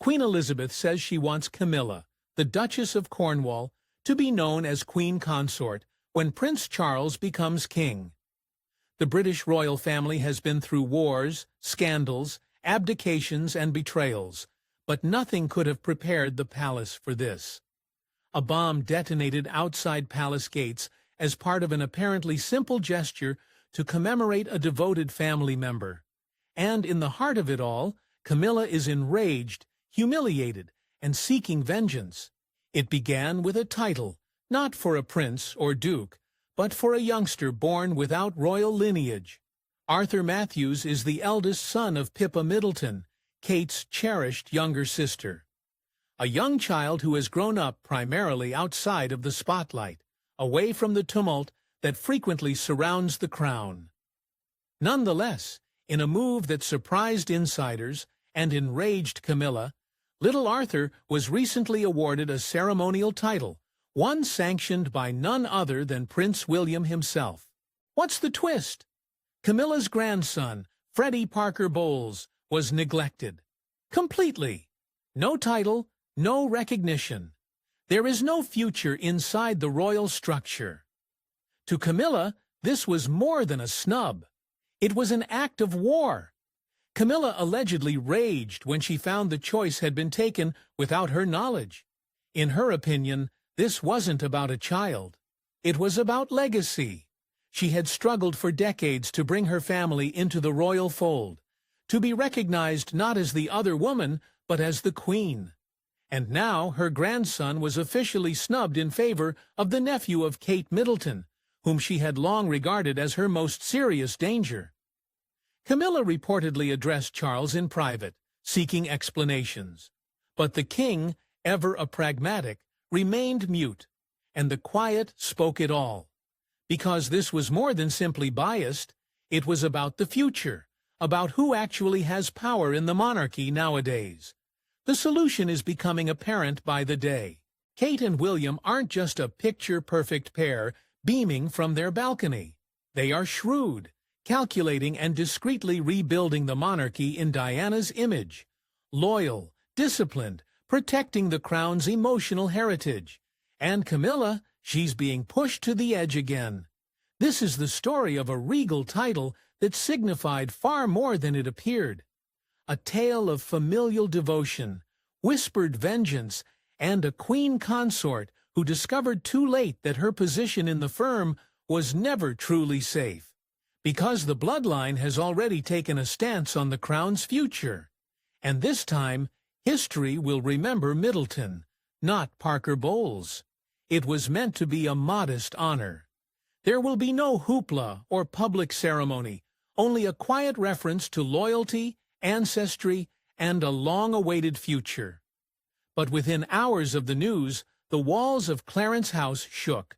Queen Elizabeth says she wants Camilla, the Duchess of Cornwall, to be known as Queen Consort when Prince Charles becomes king. The British royal family has been through wars, scandals, abdications, and betrayals, but nothing could have prepared the palace for this. A bomb detonated outside palace gates as part of an apparently simple gesture to commemorate a devoted family member. And in the heart of it all, Camilla is enraged, humiliated, and seeking vengeance. It began with a title, not for a prince or duke, but for a youngster born without royal lineage. Arthur Matthews is the eldest son of Pippa Middleton, Kate's cherished younger sister. A young child who has grown up primarily outside of the spotlight, away from the tumult that frequently surrounds the crown. Nonetheless, in a move that surprised insiders and enraged Camilla, little Arthur was recently awarded a ceremonial title, one sanctioned by none other than Prince William himself. What's the twist? Camilla's grandson, Freddie Parker Bowles, was neglected. Completely. No title, no recognition. There is no future inside the royal structure. To Camilla, this was more than a snub. It was an act of war. Camilla allegedly raged when she found the choice had been taken without her knowledge. In her opinion, this wasn't about a child. It was about legacy. She had struggled for decades to bring her family into the royal fold, to be recognized not as the other woman, but as the queen. And now her grandson was officially snubbed in favor of the nephew of Kate Middleton, whom she had long regarded as her most serious danger. Camilla reportedly addressed Charles in private, seeking explanations. But the king, ever a pragmatic, remained mute, and the quiet spoke it all. Because this was more than simply biased, it was about the future, about who actually has power in the monarchy nowadays. The solution is becoming apparent by the day. Kate and William aren't just a picture-perfect pair beaming from their balcony. They are shrewd, calculating and discreetly rebuilding the monarchy in Diana's image. Loyal, disciplined, protecting the crown's emotional heritage. And Camilla, she's being pushed to the edge again. This is the story of a regal title that signified far more than it appeared. A tale of familial devotion, whispered vengeance, and a queen consort who discovered too late that her position in the firm was never truly safe, because the bloodline has already taken a stance on the crown's future. And this time, history will remember Middleton, not Parker Bowles. It was meant to be a modest honor. There will be no hoopla or public ceremony, only a quiet reference to loyalty, ancestry, and a long-awaited future. But within hours of the news, the walls of Clarence House shook,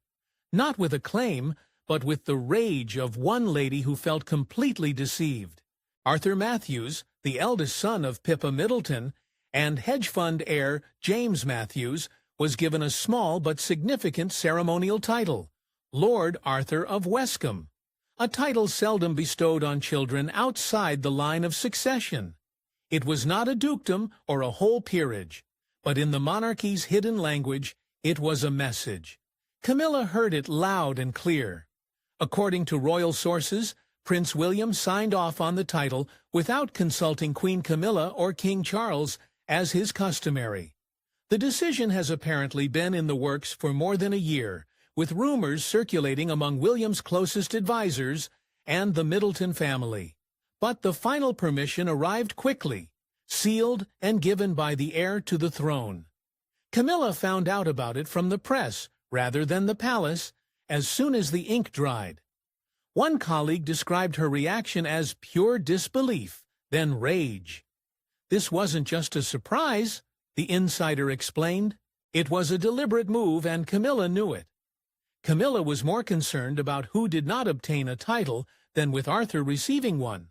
not with acclaim, but with the rage of one lady who felt completely deceived. Arthur Matthews, the eldest son of Pippa Middleton, and hedge fund heir James Matthews, was given a small but significant ceremonial title, Lord Arthur of Wescombe, a title seldom bestowed on children outside the line of succession. It was not a dukedom or a whole peerage, but in the monarchy's hidden language, it was a message. Camilla heard it loud and clear. According to royal sources, Prince William signed off on the title without consulting Queen Camilla or King Charles, as his customary. The decision has apparently been in the works for more than a year, with rumors circulating among William's closest advisors and the Middleton family. But the final permission arrived quickly, sealed and given by the heir to the throne. Camilla found out about it from the press, rather than the palace, as soon as the ink dried. One colleague described her reaction as pure disbelief, then rage. This wasn't just a surprise, the insider explained. It was a deliberate move, and Camilla knew it. Camilla was more concerned about who did not obtain a title than with Arthur receiving one.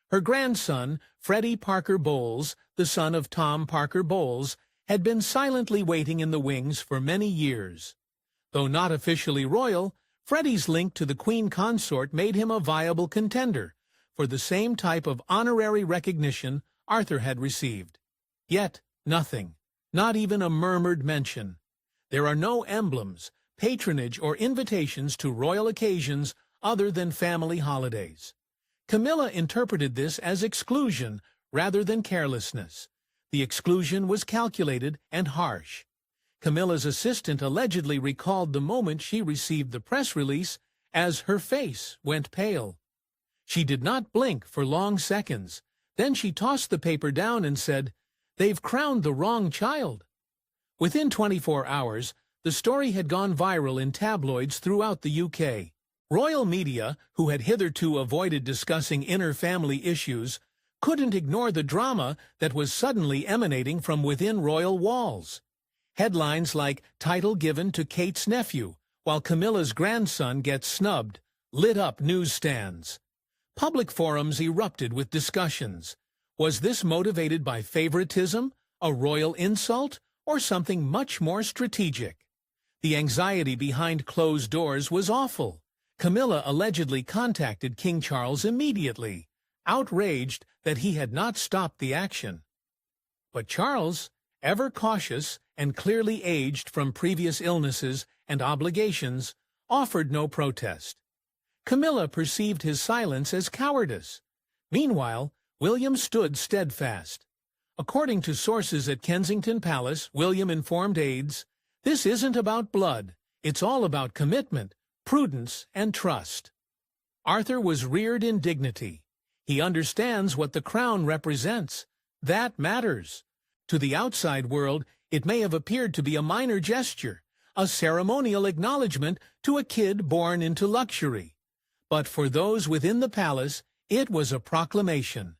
Her grandson, Freddie Parker Bowles, the son of Tom Parker Bowles, had been silently waiting in the wings for many years. Though not officially royal, Freddie's link to the queen consort made him a viable contender for the same type of honorary recognition Arthur had received. Yet, Nothing, not even a murmured mention. There are no emblems, patronage, or invitations to royal occasions other than family holidays. Camilla interpreted this as exclusion rather than carelessness. The exclusion was calculated and harsh. Camilla's assistant allegedly recalled the moment she received the press release as her face went pale. She did not blink for long seconds. Then she tossed the paper down and said, "They've crowned the wrong child." Within 24 hours, the story had gone viral in tabloids throughout the UK. Royal media, who had hitherto avoided discussing inner family issues, couldn't ignore the drama that was suddenly emanating from within royal walls. Headlines like "Title Given to Kate's Nephew, while Camilla's grandson gets snubbed" lit up newsstands. Public forums erupted with discussions. Was this motivated by favoritism, a royal insult, or something much more strategic? The anxiety behind closed doors was awful. Camilla allegedly contacted King Charles immediately, outraged that he had not stopped the action. But Charles, ever cautious and clearly aged from previous illnesses and obligations, offered no protest. Camilla perceived his silence as cowardice. Meanwhile, William stood steadfast. According to sources at Kensington Palace, William informed aides, "This isn't about blood. It's all about commitment, prudence, and trust." Arthur was reared in dignity. He understands what the crown represents. That matters. To the outside world, it may have appeared to be a minor gesture, a ceremonial acknowledgement to a kid born into luxury. But for those within the palace, it was a proclamation.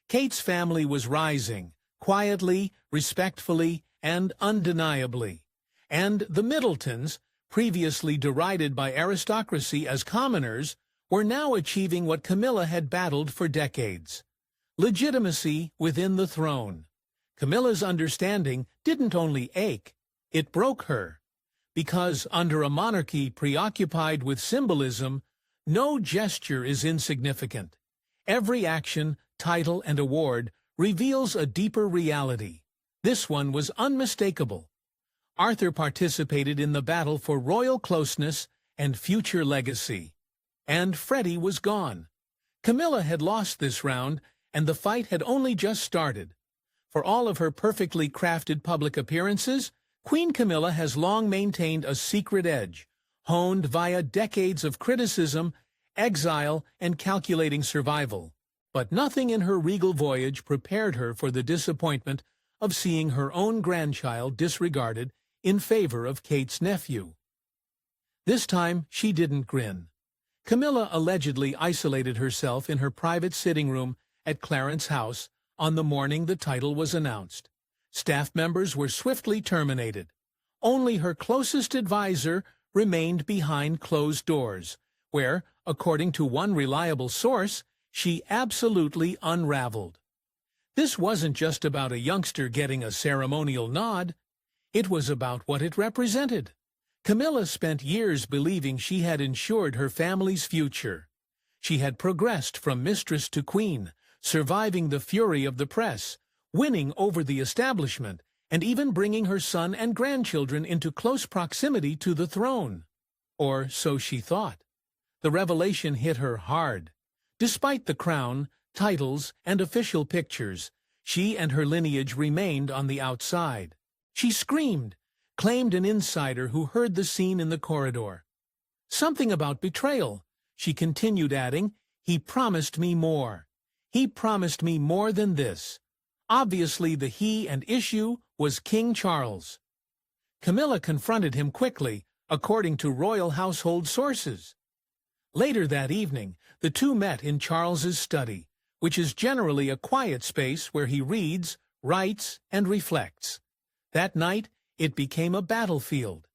Kate's family was rising, quietly, respectfully, and undeniably. And the Middletons, previously derided by aristocracy as commoners, were now achieving what Camilla had battled for decades: legitimacy within the throne. Camilla's understanding didn't only ache, it broke her. Because under a monarchy preoccupied with symbolism, no gesture is insignificant. Every action, title, and award reveals a deeper reality. This one was unmistakable. Arthur participated in the battle for royal closeness and future legacy. And Freddie was gone. Camilla had lost this round, and the fight had only just started. For all of her perfectly crafted public appearances, Queen Camilla has long maintained a secret edge, honed via decades of criticism, exile, and calculating survival. But nothing in her regal voyage prepared her for the disappointment of seeing her own grandchild disregarded in favor of Kate's nephew. This time she didn't grin. Camilla allegedly isolated herself in her private sitting room at Clarence House on the morning the title was announced. Staff members were swiftly terminated. Only her closest advisor remained behind closed doors, where, according to one reliable source, she absolutely unraveled. This wasn't just about a youngster getting a ceremonial nod. It was about what it represented. Camilla spent years believing she had ensured her family's future. She had progressed from mistress to queen, surviving the fury of the press, winning over the establishment, and even bringing her son and grandchildren into close proximity to the throne. Or so she thought. The revelation hit her hard. Despite the crown, titles, and official pictures, she and her lineage remained on the outside. She screamed, claimed an insider who heard the scene in the corridor. Something about betrayal, she continued, adding, "He promised me more. He promised me more than this." Obviously, the he and issue was King Charles. Camilla confronted him quickly, according to royal household sources. Later that evening, the two met in Charles's study, which is generally a quiet space where he reads, writes, and reflects. That night, it became a battlefield.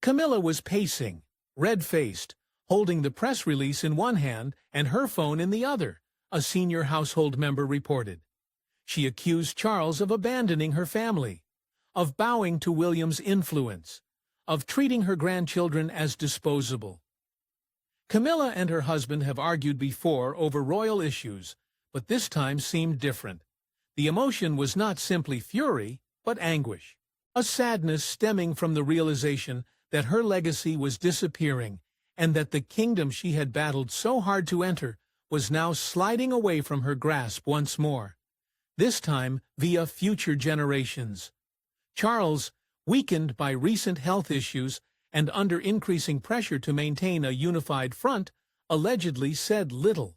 Camilla was pacing, red-faced, holding the press release in one hand and her phone in the other, a senior household member reported. She accused Charles of abandoning her family, of bowing to William's influence, of treating her grandchildren as disposable. Camilla and her husband have argued before over royal issues, but this time seemed different. The emotion was not simply fury, but anguish. A sadness stemming from the realization that her legacy was disappearing and that the kingdom she had battled so hard to enter was now sliding away from her grasp once more, this time via future generations. Charles, weakened by recent health issues and under increasing pressure to maintain a unified front, allegedly said little.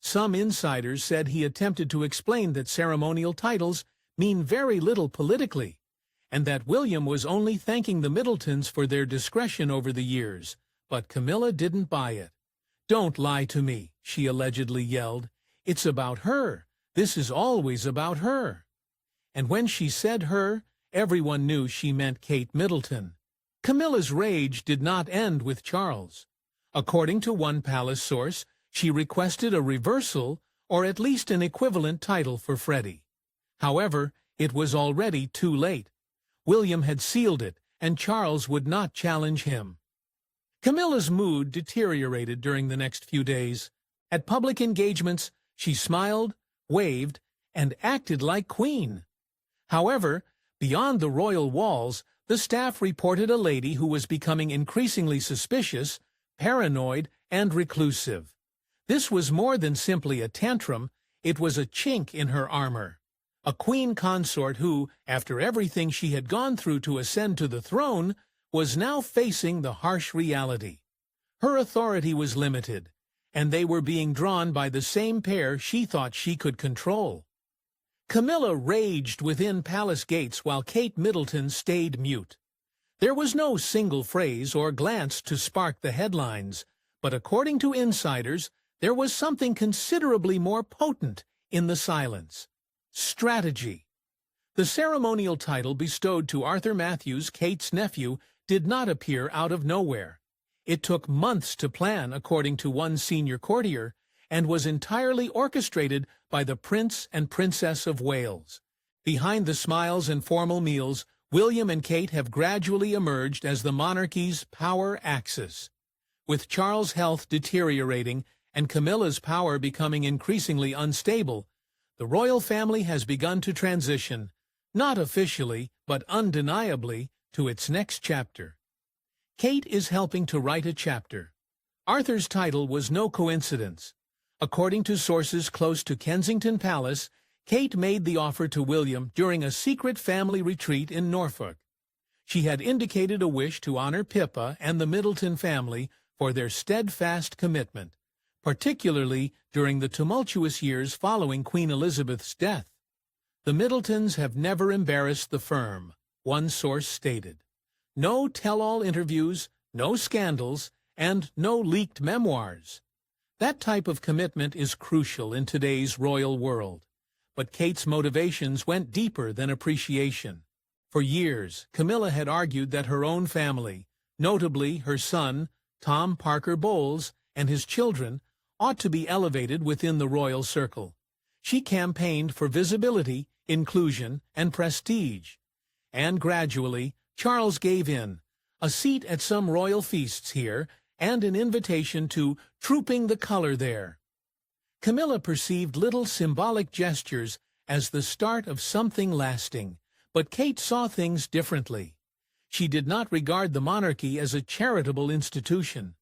Some insiders said he attempted to explain that ceremonial titles mean very little politically, and that William was only thanking the Middletons for their discretion over the years. But Camilla didn't buy it. "Don't lie to me," she allegedly yelled. "It's about her. This is always about her." And when she said her, everyone knew she meant Kate Middleton. Camilla's rage did not end with Charles. According to one palace source, she requested a reversal or at least an equivalent title for Freddie. However, it was already too late. William had sealed it, and Charles would not challenge him. Camilla's mood deteriorated during the next few days. At public engagements, she smiled, waved, and acted like queen. However, beyond the royal walls, the staff reported a lady who was becoming increasingly suspicious, paranoid, and reclusive. This was more than simply a tantrum, it was a chink in her armor. A queen consort who, after everything she had gone through to ascend to the throne, was now facing the harsh reality. Her authority was limited, and they were being drawn by the same pair she thought she could control. Camilla raged within palace gates while Kate Middleton stayed mute. There was no single phrase or glance to spark the headlines, but according to insiders, there was something considerably more potent in the silence. Strategy. The ceremonial title bestowed to Arthur Matthews, Kate's nephew, did not appear out of nowhere. It took months to plan, according to one senior courtier, and was entirely orchestrated by the Prince and Princess of Wales. Behind the smiles and formal meals, William and Kate have gradually emerged as the monarchy's power axis. With Charles' health deteriorating and Camilla's power becoming increasingly unstable, the royal family has begun to transition, not officially, but undeniably, to its next chapter. Kate is helping to write a chapter. Arthur's title was no coincidence. According to sources close to Kensington Palace, Kate made the offer to William during a secret family retreat in Norfolk. She had indicated a wish to honor Pippa and the Middleton family for their steadfast commitment, particularly during the tumultuous years following Queen Elizabeth's death. "The Middletons have never embarrassed the firm," one source stated. "No tell-all interviews, no scandals, and no leaked memoirs." That type of commitment is crucial in today's royal world. But Kate's motivations went deeper than appreciation. For years, Camilla had argued that her own family, notably her son, Tom Parker Bowles, and his children, ought to be elevated within the royal circle. She campaigned for visibility, inclusion, and prestige. And gradually, Charles gave in, a seat at some royal feasts here, and an invitation to trooping the color there. Camilla perceived little symbolic gestures as the start of something lasting, but Kate saw things differently. She did not regard the monarchy as a charitable institution.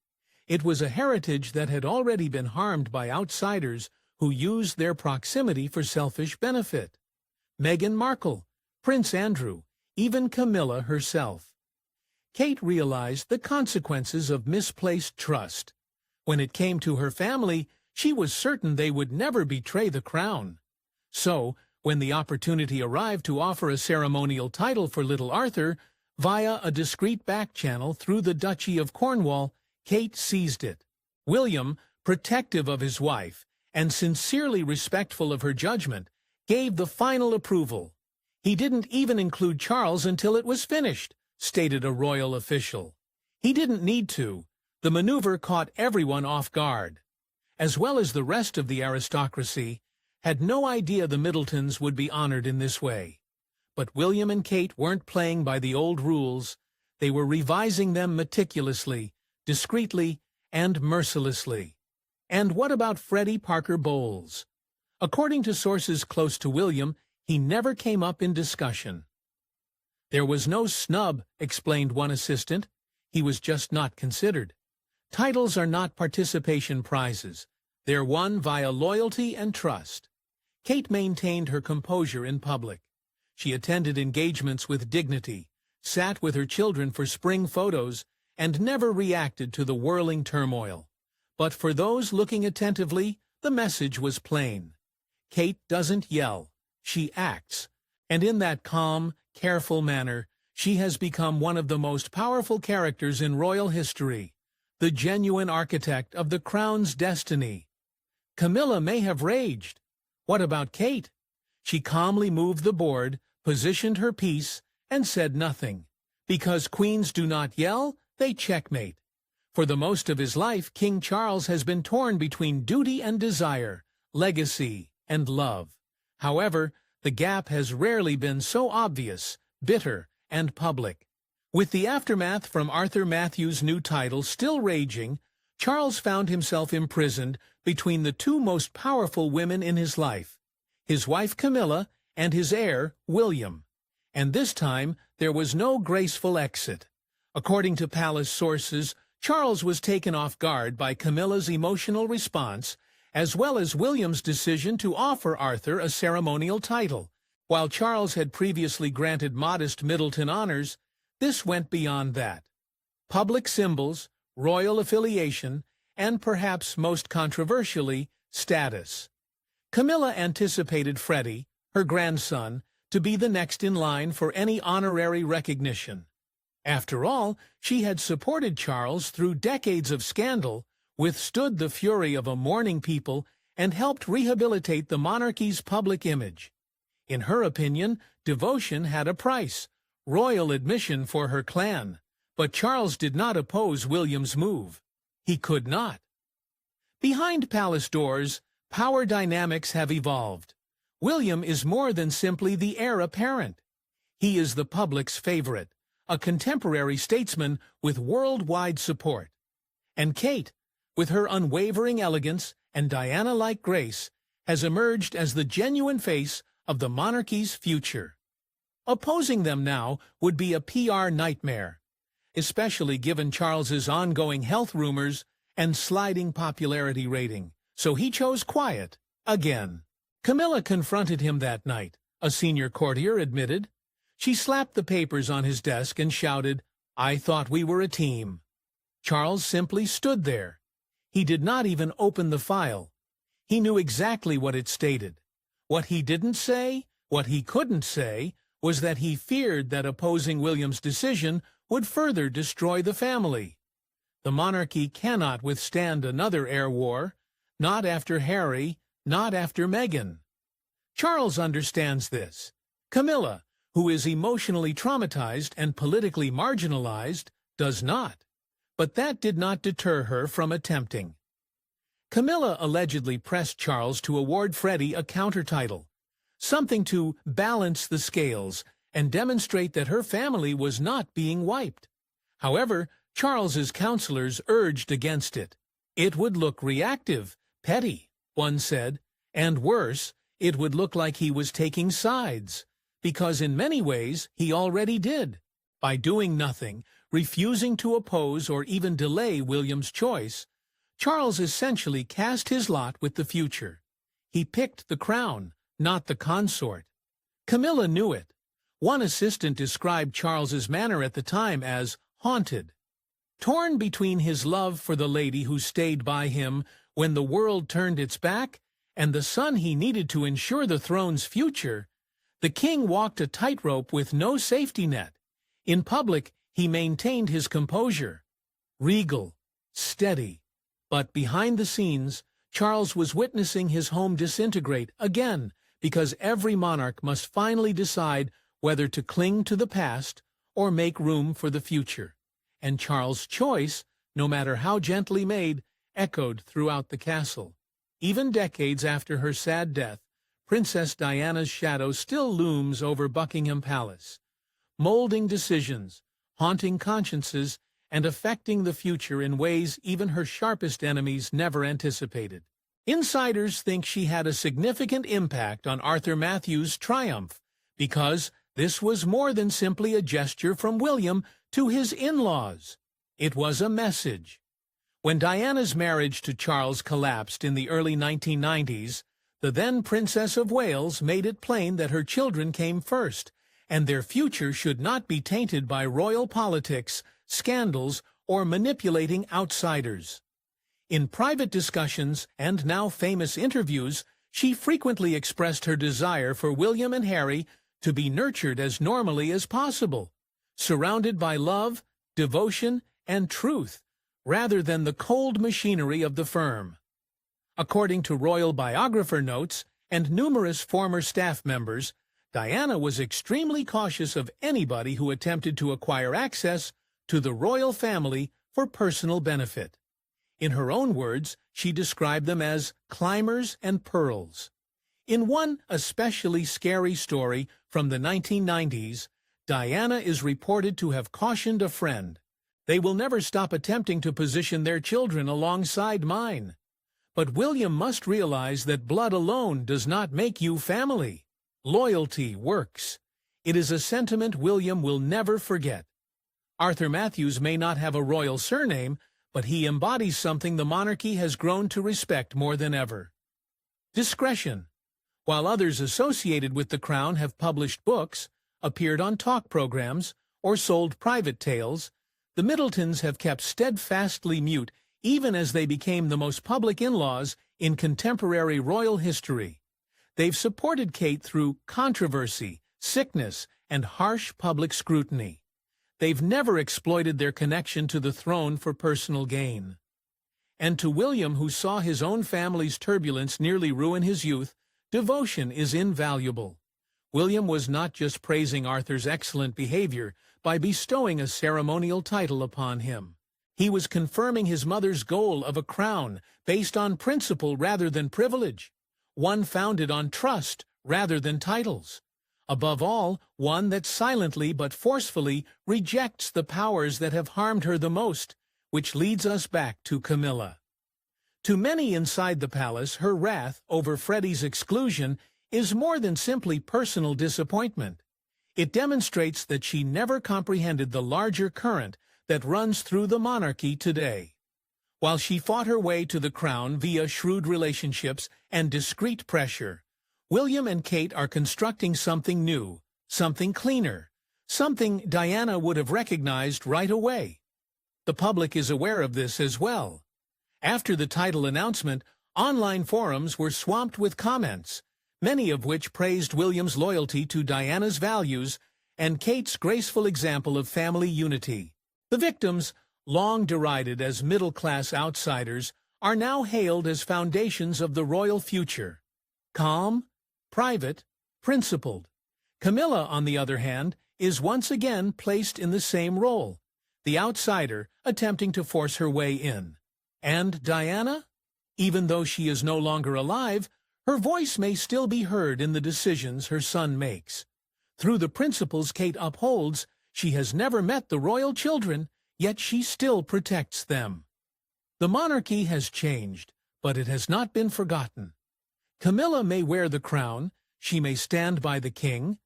It was a heritage that had already been harmed by outsiders who used their proximity for selfish benefit. Meghan Markle, Prince Andrew, even Camilla herself. Kate realized the consequences of misplaced trust. When it came to her family, she was certain they would never betray the crown. So, when the opportunity arrived to offer a ceremonial title for little Arthur, via a discreet back channel through the Duchy of Cornwall, Kate seized it. William, protective of his wife and sincerely respectful of her judgment, gave the final approval. "He didn't even include Charles until it was finished," stated a royal official. "He didn't need to. The maneuver caught everyone off guard." As well as the rest of the aristocracy, had no idea the Middletons would be honored in this way. But William and Kate weren't playing by the old rules. They were revising them meticulously, discreetly, and mercilessly. And what about Freddie Parker Bowles? According to sources close to William, he never came up in discussion. "There was no snub," explained one assistant. "He was just not considered. Titles are not participation prizes. They're won via loyalty and trust." Kate maintained her composure in public. She attended engagements with dignity, sat with her children for spring photos, and never reacted to the whirling turmoil. But for those looking attentively, the message was plain. Kate doesn't yell, she acts. And in that calm, careful manner, she has become one of the most powerful characters in royal history, the genuine architect of the crown's destiny. Camilla may have raged. What about Kate? She calmly moved the board, positioned her piece, and said nothing. Because queens do not yell, they checkmate. For the most of his life, King Charles has been torn between duty and desire, legacy and love. However, the gap has rarely been so obvious, bitter, and public. With the aftermath from Arthur Matthew's new title still raging, Charles found himself imprisoned between the two most powerful women in his life, his wife Camilla and his heir William. And this time, there was no graceful exit. According to palace sources, Charles was taken off guard by Camilla's emotional response, as well as William's decision to offer Arthur a ceremonial title. While Charles had previously granted modest Middleton honors, this went beyond that. Public symbols, royal affiliation, and perhaps most controversially, status. Camilla anticipated Freddie, her grandson, to be the next in line for any honorary recognition. After all, she had supported Charles through decades of scandal, withstood the fury of a mourning people, and helped rehabilitate the monarchy's public image. In her opinion, devotion had a price, royal admission for her clan, but Charles did not oppose William's move. He could not. Behind palace doors, power dynamics have evolved. William is more than simply the heir apparent. He is the public's favorite, a contemporary statesman with worldwide support. And Kate, with her unwavering elegance and Diana-like grace, has emerged as the genuine face of the monarchy's future. Opposing them now would be a PR nightmare, especially given Charles's ongoing health rumors and sliding popularity rating, so he chose quiet, again. Camilla confronted him that night, a senior courtier admitted. She slapped the papers on his desk and shouted, "I thought we were a team." Charles simply stood there. He did not even open the file. He knew exactly what it stated. What he didn't say, what he couldn't say, was that he feared that opposing William's decision would further destroy the family. The monarchy cannot withstand another heir war, not after Harry, not after Meghan. Charles understands this. Camilla, who is emotionally traumatized and politically marginalized, does not. But that did not deter her from attempting. Camilla allegedly pressed Charles to award Freddie a counter-title, something to balance the scales and demonstrate that her family was not being wiped. However, Charles's counselors urged against it. It would look reactive, petty, one said, and worse, it would look like he was taking sides, because in many ways he already did. By doing nothing, refusing to oppose or even delay William's choice, Charles essentially cast his lot with the future. He picked the crown, not the consort. Camilla knew it. One assistant described Charles's manner at the time as haunted. Torn between his love for the lady who stayed by him when the world turned its back and the son he needed to ensure the throne's future, the king walked a tightrope with no safety net. In public, he maintained his composure, regal, steady. But behind the scenes, Charles was witnessing his home disintegrate again, because every monarch must finally decide whether to cling to the past or make room for the future. And Charles' choice, no matter how gently made, echoed throughout the castle. Even decades after her sad death, Princess Diana's shadow still looms over Buckingham Palace, molding decisions, haunting consciences, and affecting the future in ways even her sharpest enemies never anticipated. Insiders think she had a significant impact on Arthur Matthew's triumph because This was more than simply a gesture from William to his in-laws. It was a message. When Diana's marriage to Charles collapsed in the early 1990s, the then Princess of Wales made it plain that her children came first, and their future should not be tainted by royal politics, scandals, or manipulating outsiders. In private discussions and now famous interviews, she frequently expressed her desire for William and Harry to be nurtured as normally as possible, surrounded by love, devotion, and truth, rather than the cold machinery of the firm. According to royal biographer notes and numerous former staff members, Diana was extremely cautious of anybody who attempted to acquire access to the royal family for personal benefit. In her own words, she described them as climbers and pearls. In one especially scary story from the 1990s, Diana is reported to have cautioned a friend, "They will never stop attempting to position their children alongside mine. But William must realize that blood alone does not make you family. Loyalty works." It is a sentiment William will never forget. Arthur Matthews may not have a royal surname, but he embodies something the monarchy has grown to respect more than ever: discretion. While others associated with the crown have published books, appeared on talk programs, or sold private tales, the Middletons have kept steadfastly mute even as they became the most public in-laws in contemporary royal history. They've supported Kate through controversy, sickness, and harsh public scrutiny. They've never exploited their connection to the throne for personal gain. And to William, who saw his own family's turbulence nearly ruin his youth, devotion is invaluable. William was not just praising Arthur's excellent behavior by bestowing a ceremonial title upon him. He was confirming his mother's goal of a crown based on principle rather than privilege, one founded on trust rather than titles. Above all, one that silently but forcefully rejects the powers that have harmed her the most, which leads us back to Camilla. To many inside the palace, her wrath over Freddie's exclusion is more than simply personal disappointment. It demonstrates that she never comprehended the larger current that runs through the monarchy today. While she fought her way to the crown via shrewd relationships and discreet pressure, William and Kate are constructing something new, something cleaner, something Diana would have recognized right away. The public is aware of this as well. After the title announcement, online forums were swamped with comments, many of which praised William's loyalty to Diana's values and Kate's graceful example of family unity. The victims, long derided as middle-class outsiders, are now hailed as foundations of the royal future: calm, private, principled. Camilla, on the other hand, is once again placed in the same role, the outsider attempting to force her way in. And Diana? Even though she is no longer alive, her voice may still be heard in the decisions her son makes. Through the principles Kate upholds, she has never met the royal children, yet she still protects them. The monarchy has changed, but it has not been forgotten. Camilla may wear the crown, she may stand by the king.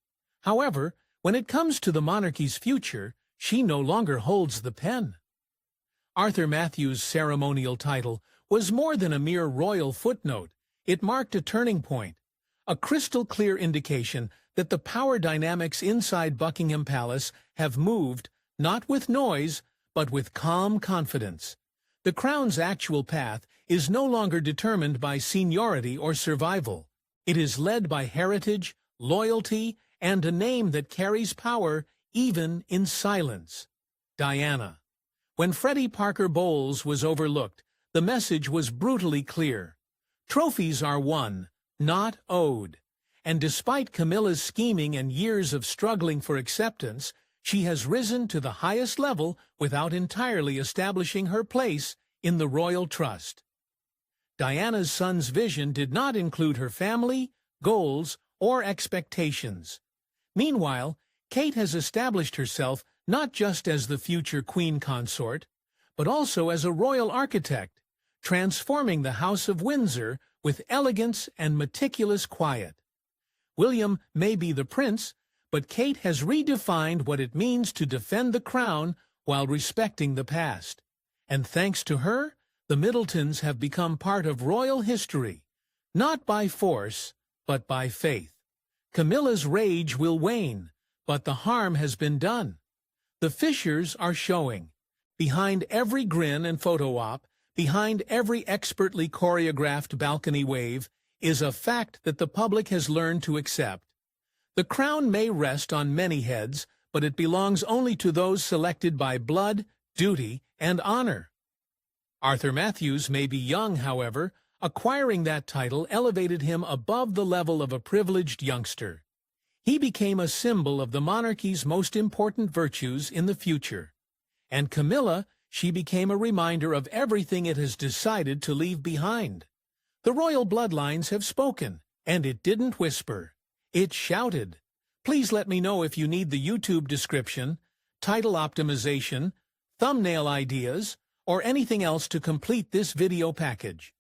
However, when it comes to the monarchy's future, she no longer holds the pen. Arthur Matthews' ceremonial title was more than a mere royal footnote. It marked a turning point, a crystal-clear indication that the power dynamics inside Buckingham Palace have moved, not with noise, but with calm confidence. The crown's actual path is no longer determined by seniority or survival. It is led by heritage, loyalty, and a name that carries power even in silence: Diana. When Freddie Parker Bowles was overlooked, the message was brutally clear. Trophies are won, not owed. And despite Camilla's scheming and years of struggling for acceptance, she has risen to the highest level without entirely establishing her place in the royal trust. Diana's son's vision did not include her family, goals, or expectations. Meanwhile, Kate has established herself not just as the future queen consort, but also as a royal architect, transforming the House of Windsor with elegance and meticulous quiet. William may be the prince, but Kate has redefined what it means to defend the crown while respecting the past. And thanks to her, the Middletons have become part of royal history, not by force, but by faith. Camilla's rage will wane, but the harm has been done. The fissures are showing. Behind every grin and photo op, behind every expertly choreographed balcony wave, is a fact that the public has learned to accept. The crown may rest on many heads, but it belongs only to those selected by blood, duty, and honor. Arthur Matthews may be young, however. Acquiring that title elevated him above the level of a privileged youngster. He became a symbol of the monarchy's most important virtues in the future. And Camilla, she became a reminder of everything it has decided to leave behind. The royal bloodlines have spoken, and it didn't whisper. It shouted. Please let me know if you need the YouTube description, title optimization, thumbnail ideas, or anything else to complete this video package.